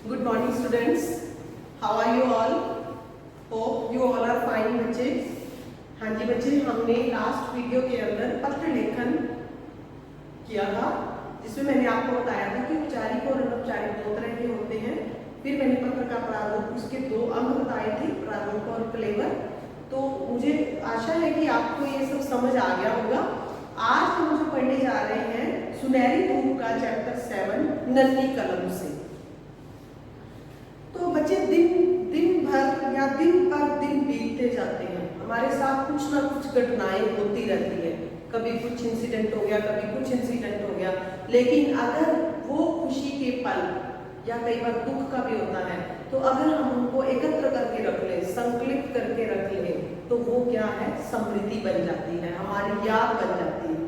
Good morning students. How are you all? Hope you all are fine बच्चे. हाँ जी बच्चे, हमने लास्ट वीडियो के अंदर पत्र लेखन किया था जिसमें मैंने आपको बताया था कि औपचारिक और अनौपचारिक दो तरह के होते हैं. फिर मैंने पत्र का प्रारूप, उसके दो अंग बताए थे, प्रारूप और क्लेवर. तो मुझे आशा है कि आपको ये सब समझ आ गया होगा. आज हम जो पढ़ने जा रहे हैं सुनहरी धूप का चैप्टर 7 नन्ही कलम से. तो बच्चे दिन भर या दिन पर दिन बीतते जाते हैं, हमारे साथ कुछ ना कुछ घटनाएं होती रहती है. कभी कुछ इंसिडेंट हो गया, कभी कुछ इंसिडेंट हो गया. लेकिन अगर वो खुशी के पल या कई बार दुख का भी होता है, तो अगर हम उनको एकत्र करके रख ले, संकलित करके रख ले, तो वो क्या है, स्मृति बन जाती है, हमारी याद बन जाती है.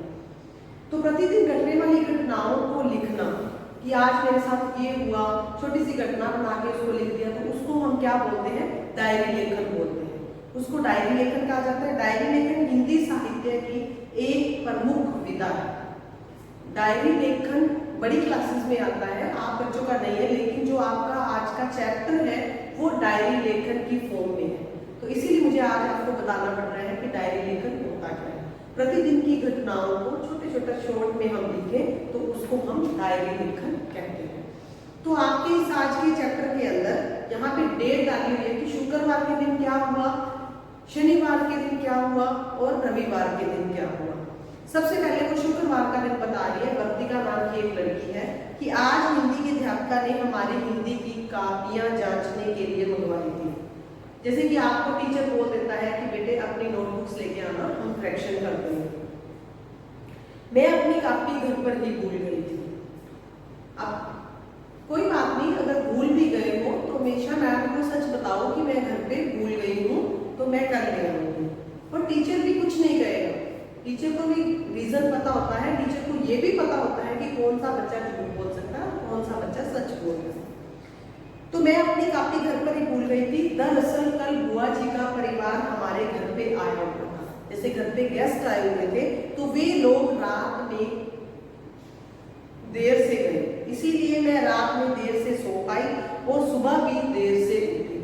तो प्रतिदिन घटने वाली घटनाओं को लिखना कि आज मेरे साथ ये हुआ, छोटी सी घटना बना के उसको लिख दिया, तो उसको हम क्या बोलते हैं, डायरी लेखन बोलते हैं. उसको डायरी लेखन कहा जाता है. डायरी लेखन हिंदी साहित्य की एक प्रमुख विधा है. डायरी लेखन बड़ी क्लासेस में आता है, आप बच्चों का नहीं है, लेकिन जो आपका आज का चैप्टर है वो डायरी लेखन की फॉर्म में है. तो इसीलिए मुझे आज आपको बताना पड़ रहा है कि डायरी लेखन होता क्या है. प्रतिदिन की घटनाओं को छोटे छोटे शॉर्ट में हम लिखें तो उसको हम डायरी लेखन कहते हैं. तो आपके इस आज के चैप्टर के अंदर यहाँ पे डेट डाली हुई है कि शुक्रवार के दिन क्या हुआ, शनिवार के दिन क्या हुआ और रविवार के दिन क्या हुआ. सबसे पहले वो शुक्रवार का दिन बता रही है. वर्तिका नाम की एक लड़की है कि आज हिंदी की अध्यापिका ने हमारी हिंदी की कापियां जांचने के लिए मंगवाई थी. जैसे कि आपको टीचर बोल देता है कि बेटे अपनी नोटबुक्स लेके आना, हम करेक्शन कर देंगे. मैं अपनी कापी घर पर ही भूल गई थी. अब कोई बात नहीं, अगर भूल भी गए हो तो हमेशा मैम को सच बताओ कि मैं घर पे भूल गई हूँ, तो मैं कर ले आऊंगी. और टीचर भी कुछ नहीं कहेगा. टीचर को भी रीजन पता होता है. टीचर को ये भी पता होता है कि कौन सा बच्चा झूठ बोल सकता है, कौन सा बच्चा सच बोल रहा है. तो मैं अपनी कापी घर पर ही भूल गई थी. दरअसल कल बुआ जी का परिवार हमारे घर पे आया हुआ था. जैसे घर पे गेस्ट आए हुए थे, तो वे लोग रात में देर से गए, इसीलिए मैं रात में देर से सो पाई और सुबह भी देर से उठी.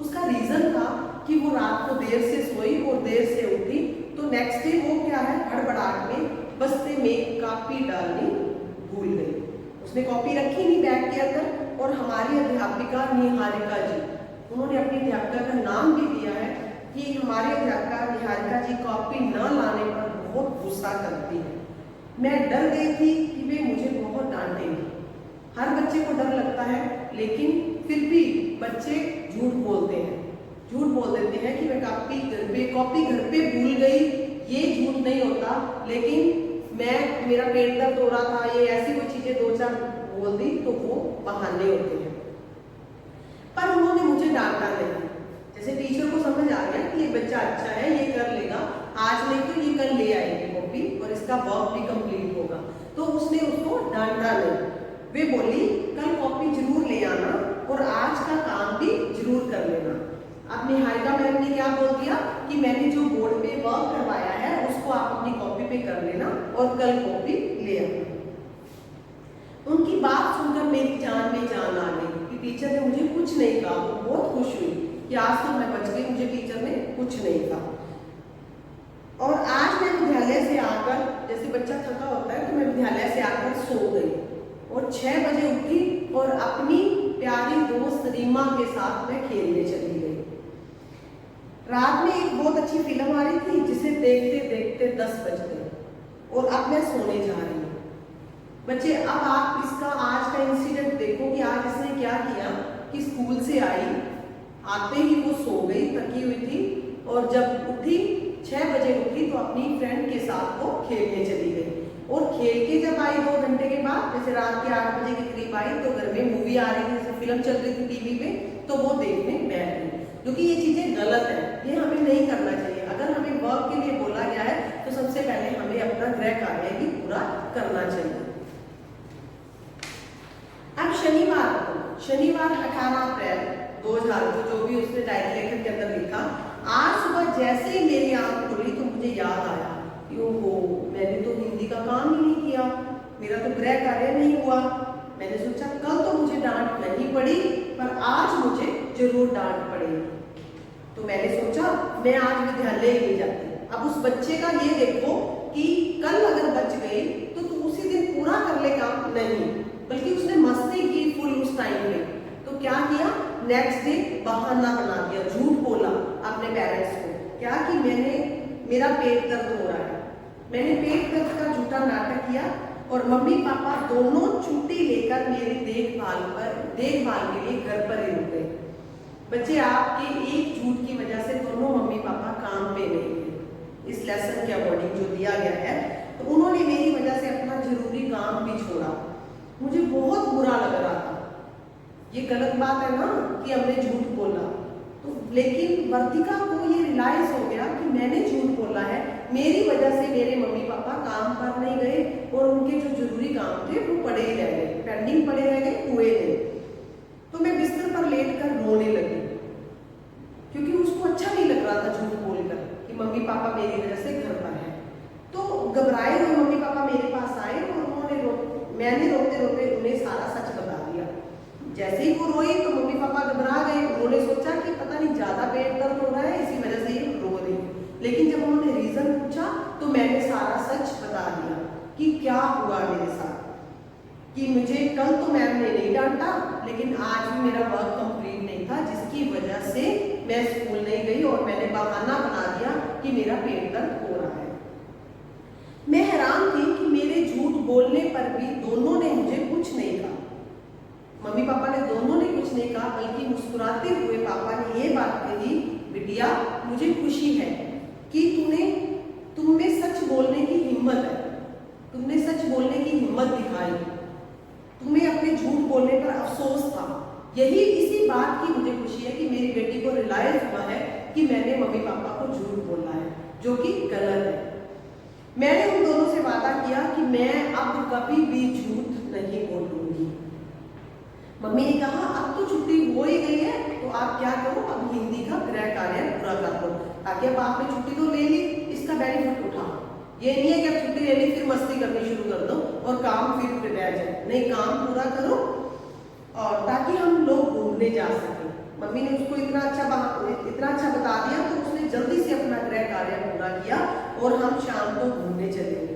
उसका रीजन था कि वो रात को देर से सोई और देर से उठी, तो नेक्स्ट डे वो क्या है, हड़बड़ाहट में बस्ते में कापी डालनी भूल गई. उसने कॉपी रखी नहीं बैग के अंदर. और हमारी अध्यापिका निहारिका जी, उन्होंने अपनी अध्यापिका का नाम भी दिया है कि हमारी अध्यापिका निहारिका जी कॉपी न लाने पर बहुत गुस्सा करती है. मैं डर गई थी कि वे मुझे बहुत डांटेंगी. हर बच्चे को डर लगता है, लेकिन फिर भी बच्चे झूठ बोलते हैं. झूठ बोल देते हैं कि मैं कॉपी घर पे भूल गई. ये झूठ नहीं होता, लेकिन मेरा पेट दर्द हो रहा था, ये ऐसी कोई चीजें दो चार बोल दी तो वो बहाने होते हैं. पर उन्होंने मुझे डांटा नहीं. जैसे टीचर को समझ आ गया कि ये बच्चा अच्छा है, ये कर लेगा, आज नहीं तो ये कल ले आएगी कॉपी और इसका वर्क भी कंप्लीट होगा, तो उसने उसको डांटा नहीं. वे बोली कल कॉपी जरूर ले आना और आज का काम भी जरूर कर लेना. अब निहारिका मैम ने क्या बोल दिया कि मैंने जो बोर्ड पे वर्क करवाया है उसको आप अपनी कॉपी पे कर लेना और कल कॉपी ले आना. उनकी बात सुनकर मेरी जान में जान आ गई कि टीचर ने मुझे कुछ नहीं कहा. वो बहुत खुश हुई कि आज तो मैं बच गई, मुझे टीचर ने कुछ नहीं कहा. और आज मैं विद्यालय से आकर, जैसे बच्चा थका होता है, तो मैं विद्यालय से आकर सो गई और 6 बजे उठी और अपनी प्यारी दोस्त रीमा के साथ मैं खेलने चली गई. रात में एक बहुत अच्छी फिल्म आ रही थी जिसे देखते देखते 10 बज गए और अब मैं सोने जा रही हूँ. बच्चे अब आप इसका आज का इंसिडेंट देखो कि आज इसने क्या किया कि स्कूल से आई, आते ही वो सो गई, थकी हुई थी, और जब उठी 6 बजे उठी तो अपनी फ्रेंड के साथ वो खेलने चली गई. और खेल के जब आई 2 घंटे के बाद, जैसे रात के 8 बजे के करीब आई, तो घर में मूवी आ रही थी, जैसे फिल्म चल रही थी टीवी पे, तो वो देखने बैठ गई. क्योंकि ये चीजें गलत है, ये हमें नहीं करना चाहिए. अगर हमें वर्क के लिए बोला गया है तो सबसे पहले हमें अपना गृह कार्य ही पूरा करना चाहिए. अब शनिवार 18 अप्रैल 2000 जो भी उसने डायरी लेखन के अंदर लिखा, आज सुबह जैसे ही मेरी आंख खुली तो मुझे याद आया कि ओहो, मैंने तो हिंदी का काम ही नहीं किया, मेरा तो गृह कार्य नहीं हुआ. मैंने सोचा कल तो मुझे डांट नहीं पड़ी, पर आज मुझे जरूर डांट पड़ेगी। तो मैंने सोचा मैं आज विद्यालय ही नहीं जाती। अब उस बच्चे का ये देखो कि कल अगर बच गई तो तू उसी दिन पूरा कर ले काम, नहीं, बल्कि उसने मस्ती की फुल उस टाइम में। तो क्या किया, नेक्स्ट डे बहाना बना दिया, झूठ बोला अपने पेरेंट्स को, क्या कि मेरा पेट दर्द हो रहा है। मैंने पेट दर्द का झूठा नाटक किया और मम्मी पापा दोनों छुट्टी लेकर मेरी देखभाल के लिए घर पर ही रुक गए। बच्चे, आपके एक झूठ की वजह से दोनों मम्मी पापा काम पे नहीं गए। इस लेसन के अकॉर्डिंग जो दिया गया है, तो उन्होंने मेरी वजह से अपना जरूरी काम भी छोड़ा। मुझे बहुत बुरा लग रहा था। ये गलत बात है ना कि हमने झूठ बोला, तो लेकिन वर्तिका को ये रियलाइज हो गया कि मैंने झूठ बोला है, मेरी वजह से मेरे मम्मी पापा काम पर नहीं गए और उनके जो जरूरी काम थे वो पड़े ही रह गए, पेंडिंग पड़े रह गए, हुए नहीं। तो मैं बिस्तर पर लेटकर रोने लगी, क्योंकि उसको अच्छा नहीं लग रहा था झूठ बोलकर कि मम्मी पापा मेरी वजह से घर पर है। तो घबराए हुए मम्मी पापा मेरे पास आए और मैंने रोते रोते उन्हें सारा सच बता दिया। जैसे ही वो रोई तो मम्मी पापा घबरा गए। उन्होंने सोचा कि पता नहीं ज्यादा पेट दर्द हो रहा है, इसी वजह से ये रो रही है। लेकिन जब उन्होंने रीजन पूछा तो मैंने सारा सच बता दिया कि क्या हुआ मेरे साथ, कि मुझे कल तो मैम ने नहीं डांटा, लेकिन आज भी मेरा वर्क कंप्लीट नहीं था, जिसकी वजह से मैं स्कूल नहीं गई और मैंने बहाना बना दिया कि मेरा पेट दर्द हो रहा है। मैं हैरान थी कि मेरे झूठ बोलने पर भी दोनों ने मुझे कुछ नहीं कहा। मम्मी पापा ने दोनों ने कुछ नहीं कहा, बल्कि मुस्कुराते हुए पापा ने ये बात कही, बिटिया मुझे खुशी है कि तुम में सच बोलने की हिम्मत है, तुमने सच बोलने की हिम्मत दिखाई, तुम्हें अपने झूठ बोलने पर अफसोस था। इसी बात की मुझे खुशी है कि मेरी बेटी को रियलाइज हुआ है कि मैंने मम्मी पापा को झूठ बोला है, जो कि गलत है। मैंने उन दोनों से वादा किया कि मैं अब कभी भी झूठ नहीं बोलूंगी। मम्मी ने कहा अब तो छुट्टी हो ही गई है, तो आप क्या करो, अब हिंदी का गृह कार्य पूरा कर दो, ताकि अब आपने छुट्टी तो ले ली, इसका बेनिफिट उठाओ। ये नहीं है कि अब छुट्टी ले ली फिर मस्ती करनी शुरू कर दो और काम फिर प्रिपेयर जाए, नहीं, काम पूरा करो और ताकि हम लोग घूमने जा सकें। मम्मी ने उसको इतना अच्छा बता दिया, तो उसने जल्दी से अपना गृह कार्य पूरा किया और हम शाम को घूमने चले गए।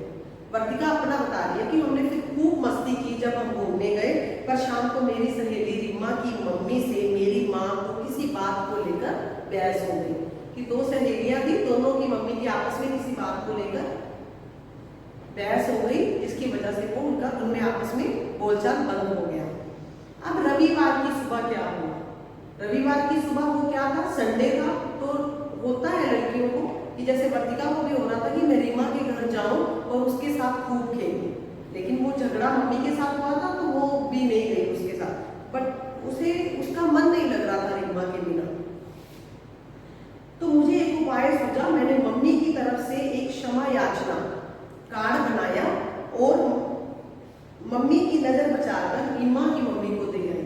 वर्तिका अपना बता रही है कि हमने फिर खूब मस्ती की जब हम घूमने गए, पर शाम को मेरी सहेली रीमा की मम्मी से मेरी माँ को किसी बात को लेकर बहस हो गई कि दो सहेलियां थी, दोनों की मम्मी की आपस में किसी बात को लेकर बहस हो गई, जिसकी वजह से वो उनमें आपस में बोलचाल बंद हो गया। अब रविवार की सुबह क्या हुआ, रविवार की सुबह वो क्या था, संडे था, तो होता है लड़कियों को कि जैसे वर्तिका को भी हो रहा था कि मैं रीमा के घर जाऊं और उसके साथ खूब खेलूं, लेकिन वो झगड़ा मम्मी के साथ हुआ था तो वो भी नहीं गई उसके साथ, बट उसका मन नहीं लग रहा था रीमा के बिना। तो मुझे एक उपाय सूझा, मैंने मम्मी की तरफ से एक क्षमा याचना कार्ड बनाया और मम्मी की नजर बचाकर रीमा की मम्मी को दिया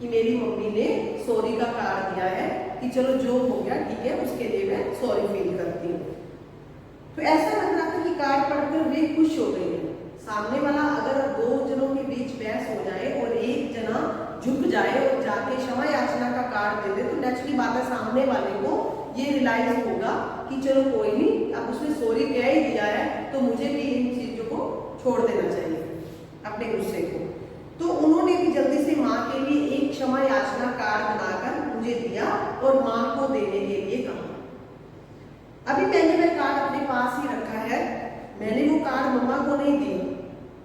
कि मेरी मम्मी ने सॉरी का कार्ड दिया है, कि चलो जो हो गया ठीक है, उसके लिए मैं सॉरी फील करती हूँ। तो ऐसा लग रहा था कि कार्ड पढ़कर वे खुश हो गई है। सामने वाला अगर दो जनों के बीच बहस हो जाए और एक जना झुक जाए और जाके क्षमा याचना का कार्ड दे दे, तो नेचुरली बात है सामने वाले को ये रियलाइज होगा कि चलो कोई नहीं, अब उसने सॉरी कह ही दिया है तो मुझे भी इन चीजों को छोड़ देना चाहिए, अपने गुस्से को। तो उन्होंने भी जल्दी से माँ के लिए एक क्षमा याचना कार्ड बनाकर मुझे दिया और माँ को देने के लिए कहा। अभी मैंने वह कार्ड अपने पास ही रखा है, मैंने वो कार्ड मम्मा को नहीं दिया,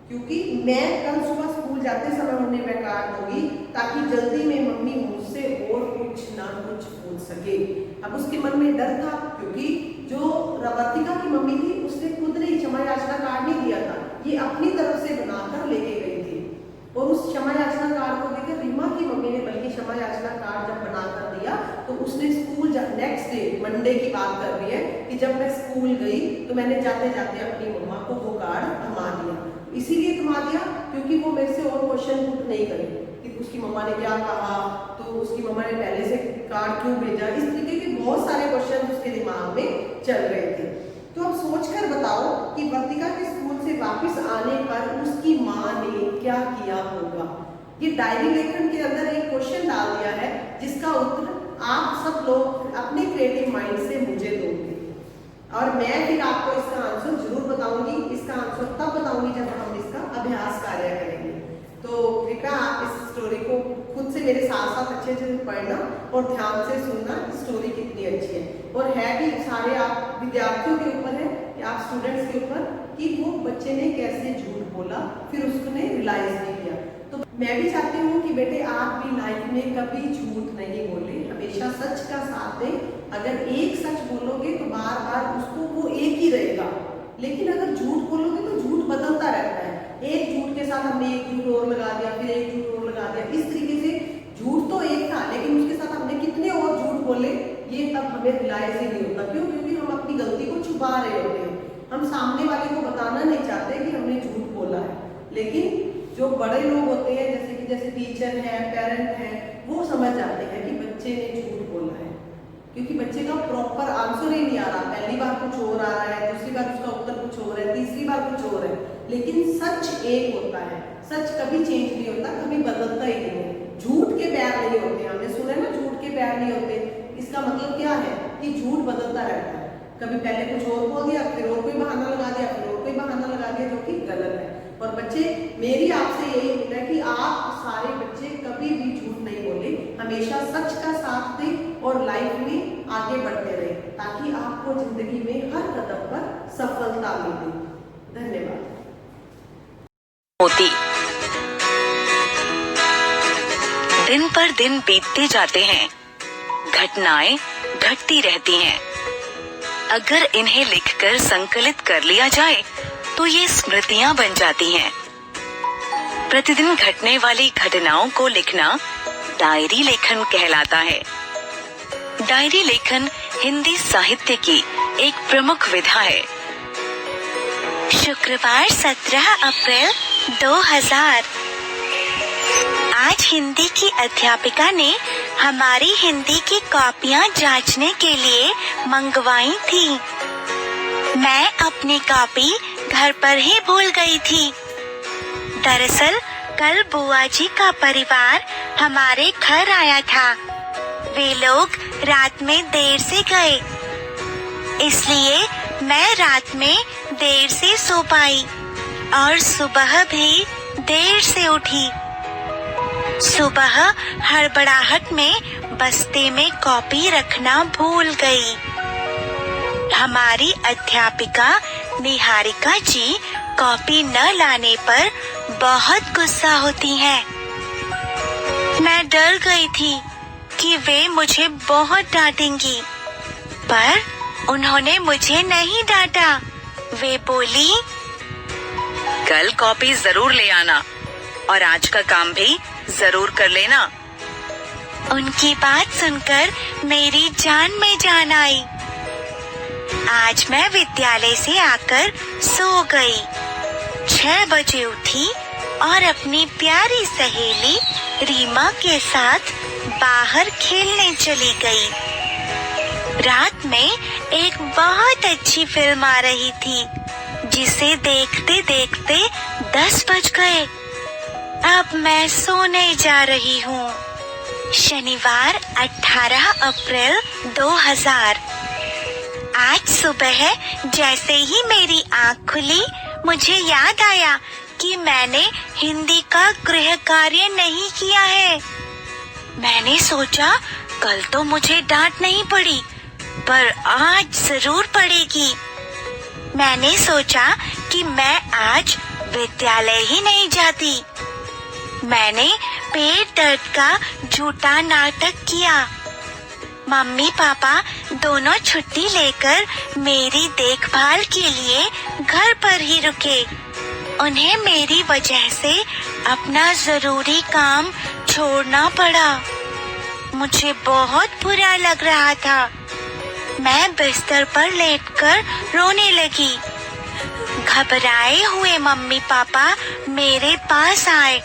क्योंकि मैं कल सुबह स्कूल जाते समय उन्हें वह कार्ड दूंगी, ताकि जल्दी में मम्मी मुझसे और कुछ ना कुछ पूछ सके। अब उसके मन में डर था, क्योंकि जो वर्तिका की मम्मी थी उसने खुद ने क्षमा याचना कार्ड नहीं दिया था, ये अपनी तरफ से बनाकर लेके गई थी। और उस क्षमा याचना कार्ड को देखकर रीमा की मम्मी ने बल्कि क्षमा याचना कार्ड जब बनाकर दिया तो उसने स्कूल नेक्स्ट डे मंडे की बात कर रही है कि जब मैं स्कूल गई तो मैंने जाते जाते अपनी मम्मा को वो कार्ड थमा दिया। इसीलिए थमा दिया क्योंकि वो मेरे से और क्वेश्चन पुट नहीं करे कि उसकी मम्मा ने क्या कहा, तो उसकी मम्मा ने पहले से कार्ड क्यों भेजा, इस तरीके के बहुत सारे क्वेश्चन उसके दिमाग में चल रहे थे। तो अब सोचकर बताओ कि वर्तिका के स्कूल से वापस आने पर उसकी माँ ने क्या किया होगा, ये डायरी लेखन के अंदर एक क्वेश्चन डाल दिया है जिसका उत्तर आप सब लोग अपने क्रिएटिव माइंड से मुझे दोगे और मैं फिर आपको इसका आंसर जरूर बताऊंगी। इसका आंसर तब बताऊंगी जब हम इसका अभ्यास कार्य करेंगे। तो कृपया आप इस स्टोरी को खुद से मेरे साथ साथ अच्छे से पढ़ना और ध्यान से सुनना। स्टोरी कितनी अच्छी है और है भी सारे आप विद्यार्थियों के ऊपर है या आप स्टूडेंट्स के ऊपर कि वो बच्चे ने कैसे झूठ बोला फिर उसने रियलाइज नहीं किया। तो मैं भी चाहती हूँ कि बेटे आप भी लाइफ में कभी झूठ नहीं बोले, हमेशा सच का साथ दें। अगर एक सच बोलोगे तो बार बार उसको वो एक ही रहेगा, लेकिन अगर झूठ बोलोगे तो झूठ बदलता रहता है। एक झूठ के साथ हमने एक झूठ और लगा दिया, फिर एक झूठ और लगा दिया। इस तरीके से झूठ तो एक था लेकिन उसके साथ हमने कितने और झूठ बोले ये तब हमें रियलाइज ही नहीं होता। क्यों? क्योंकि हम अपनी गलती को छुपा रहे होते हैं। हम सामने वाले को बताना नहीं चाहते कि हमने झूठ बोला है। लेकिन जो बड़े लोग होते हैं जैसे टीचर है, पेरेंट है, वो समझ जाते हैं कि बच्चे ने झूठ बोला है, क्योंकि बच्चे का प्रॉपर आंसर ही नहीं आ रहा। पहली बार कुछ और आ रहा है, दूसरी बार उसका उत्तर कुछ और है, तीसरी बार कुछ और है, लेकिन सच एक होता है। सच कभी चेंज नहीं होता, कभी बदलता ही नहीं है। झूठ के पैर नहीं होते, हमने सुना ना, झूठ के पैर नहीं होते। इसका मतलब क्या है कि झूठ बदलता रहता है। कभी पहले कुछ और बोल दिया, फिर और कोई बहाना लगा दिया, फिर और कोई बहाना लगा दिया, जो कि गलत है। और बच्चे, मेरी आपसे यही उम्मीद है कि आप सारे बच्चे कभी भी झूठ नहीं बोले, हमेशा सच का साथ दें और लाइफ में आगे बढ़ते रहे, ताकि आपको जिंदगी में हर कदम पर सफलता मिले। धन्यवाद। मोती दिन पर दिन बीतते जाते हैं, घटनाएं घटती रहती हैं। अगर इन्हें लिखकर संकलित कर लिया जाए तो ये स्मृतियां बन जाती हैं। प्रतिदिन घटने वाली घटनाओं को लिखना डायरी लेखन कहलाता है। डायरी लेखन हिंदी साहित्य की एक प्रमुख विधा है। शुक्रवार 17 अप्रैल 2000। आज हिंदी की अध्यापिका ने हमारी हिंदी की कॉपियां जांचने के लिए मंगवाई थी। मैं अपनी कॉपी घर पर ही भूल गई थी। दरअसल कल बुआ जी का परिवार हमारे घर आया था। वे लोग रात में देर से गए, इसलिए मैं रात में देर से सो पाई और सुबह भी देर से उठी। सुबह हड़बड़ाहट में बस्ते में कॉपी रखना भूल गई। हमारी अध्यापिका निहारिका जी कॉपी न लाने पर बहुत गुस्सा होती हैं। मैं डर गई थी कि वे मुझे बहुत डांटेंगी, पर उन्होंने मुझे नहीं डांटा। वे बोली, कल कॉपी जरूर ले आना और आज का काम भी जरूर कर लेना। उनकी बात सुनकर मेरी जान में जान आई। आज मैं विद्यालय से आकर सो गई। 6 बजे उठी और अपनी प्यारी सहेली रीमा के साथ बाहर खेलने चली गई। रात में एक बहुत अच्छी फिल्म आ रही थी, जिसे देखते देखते 10 बज गए। अब मैं सोने जा रही हूँ। शनिवार 18 अप्रैल 2000। आज सुबह जैसे ही मेरी आँख खुली, मुझे याद आया कि मैंने हिंदी का गृह कार्य नहीं किया है। मैंने सोचा कल तो मुझे डांट नहीं पड़ी, पर आज जरूर पड़ेगी। मैंने सोचा कि मैं आज विद्यालय ही नहीं जाती। मैंने पेट दर्द का झूठा नाटक किया। मम्मी पापा दोनों छुट्टी लेकर मेरी देखभाल के लिए घर पर ही रुके। उन्हें मेरी वजह से अपना जरूरी काम छोड़ना पड़ा। मुझे बहुत बुरा लग रहा था। मैं बिस्तर पर लेटकर रोने लगी। घबराए हुए मम्मी पापा मेरे पास आए।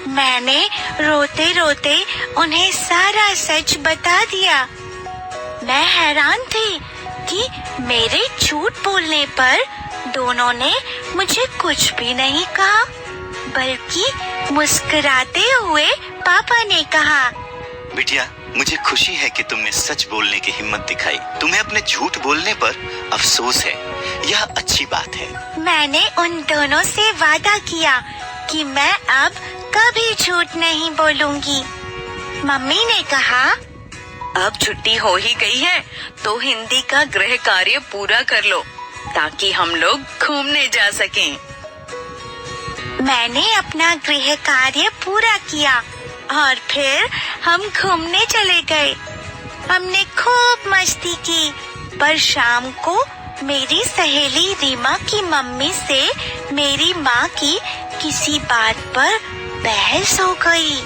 मैंने रोते रोते उन्हें सारा सच बता दिया। मैं हैरान थी कि मेरे झूठ बोलने पर दोनों ने मुझे कुछ भी नहीं कहा। बल्कि मुस्कुराते हुए पापा ने कहा, बिटिया, मुझे खुशी है कि तुमने सच बोलने की हिम्मत दिखाई। तुम्हें अपने झूठ बोलने पर अफसोस है, यह अच्छी बात है। मैंने उन दोनों से वादा किया कि मैं अब कभी झूठ नहीं बोलूंगी। मम्मी ने कहा, अब छुट्टी हो ही गई है तो हिंदी का गृह कार्य पूरा कर लो ताकि हम लोग घूमने जा सकें। मैंने अपना गृह कार्य पूरा किया और फिर हम घूमने चले गए। हमने खूब मस्ती की, पर शाम को मेरी सहेली रीमा की मम्मी से मेरी माँ की किसी बात पर बहस हो गई।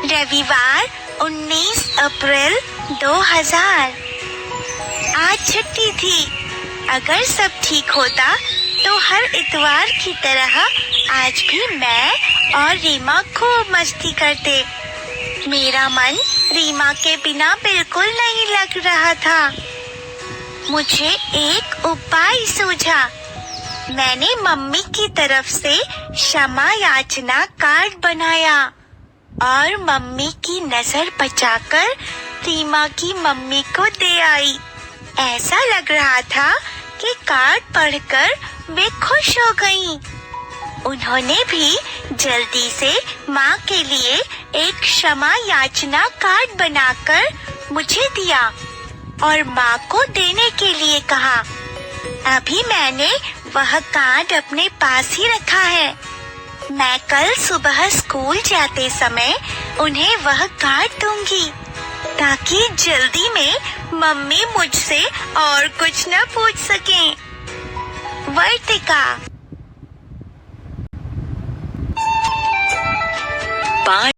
रविवार 19 अप्रैल 2000। आज छुट्टी थी। अगर सब ठीक होता तो हर इतवार की तरह आज भी मैं और रीमा खूब मस्ती करते। मेरा मन रीमा के बिना बिल्कुल नहीं लग रहा था। मुझे एक उपाय सूझा। मैंने मम्मी की तरफ से क्षमा याचना कार्ड बनाया और मम्मी की नजर बचाकर रीमा की मम्मी को दे आई। ऐसा लग रहा था कि कार्ड पढ़कर वे खुश हो गईं। उन्होंने भी जल्दी से माँ के लिए एक क्षमा याचना कार्ड बनाकर मुझे दिया और माँ को देने के लिए कहा। अभी मैंने वह कार्ड अपने पास ही रखा है। मैं कल सुबह स्कूल जाते समय उन्हें वह कार्ड दूंगी ताकि जल्दी में मम्मी मुझसे और कुछ न पूछ सकें। वर्तिका। 5